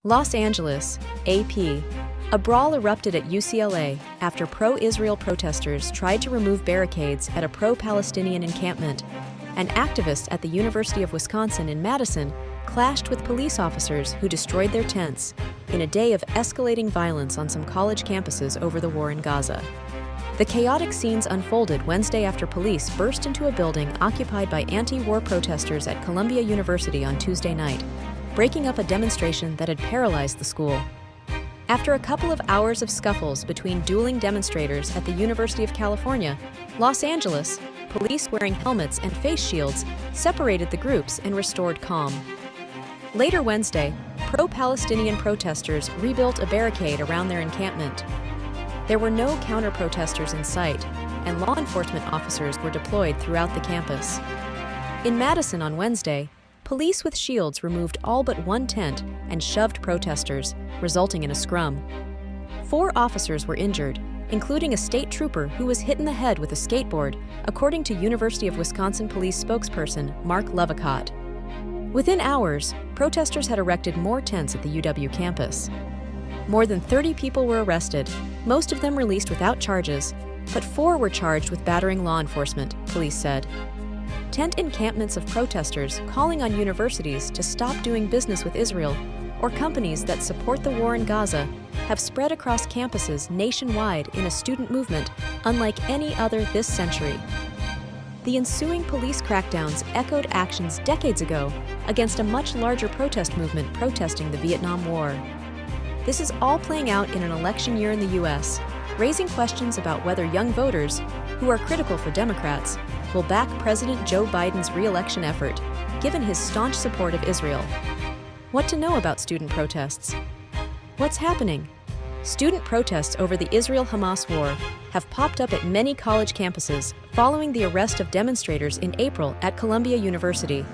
Los Angeles, AP. A brawl erupted at UCLA after pro-Israel protesters tried to remove barricades at a pro-Palestinian encampment, and activists at the University of Wisconsin in Madison clashed with police officers who destroyed their tents in a day of escalating violence on some college campuses over the war in Gaza. The chaotic scenes unfolded Wednesday after police burst into a building occupied by anti-war protesters at Columbia University on Tuesday night, breaking up a demonstration that had paralyzed the school. After a couple of hours of scuffles between dueling demonstrators at the University of California, Los Angeles, police wearing helmets and face shields separated the groups and restored calm. Later Wednesday, pro-Palestinian protesters rebuilt a barricade around their encampment. There were no counter-protesters in sight, and law enforcement officers were deployed throughout the campus. In Madison on Wednesday, police with shields removed all but one tent and shoved protesters, resulting in a scrum. 4 officers were injured, including a state trooper who was hit in the head with a skateboard, according to University of Wisconsin police spokesperson Mark Levicott. Within hours, protesters had erected more tents at the UW campus. More than 30 people were arrested, most of them released without charges, but 4 were charged with battering law enforcement, police said. Tent encampments of protesters calling on universities to stop doing business with Israel or companies that support the war in Gaza have spread across campuses nationwide in a student movement unlike any other this century. The ensuing police crackdowns echoed actions decades ago against a much larger protest movement protesting the Vietnam War. This is all playing out in an election year in the U.S., raising questions about whether young voters, who are critical for Democrats, will back President Joe Biden's re-election effort, given his staunch support of Israel. What to know about student protests? What's happening? Student protests over the Israel-Hamas war have popped up at many college campuses following the arrest of demonstrators in April at Columbia University,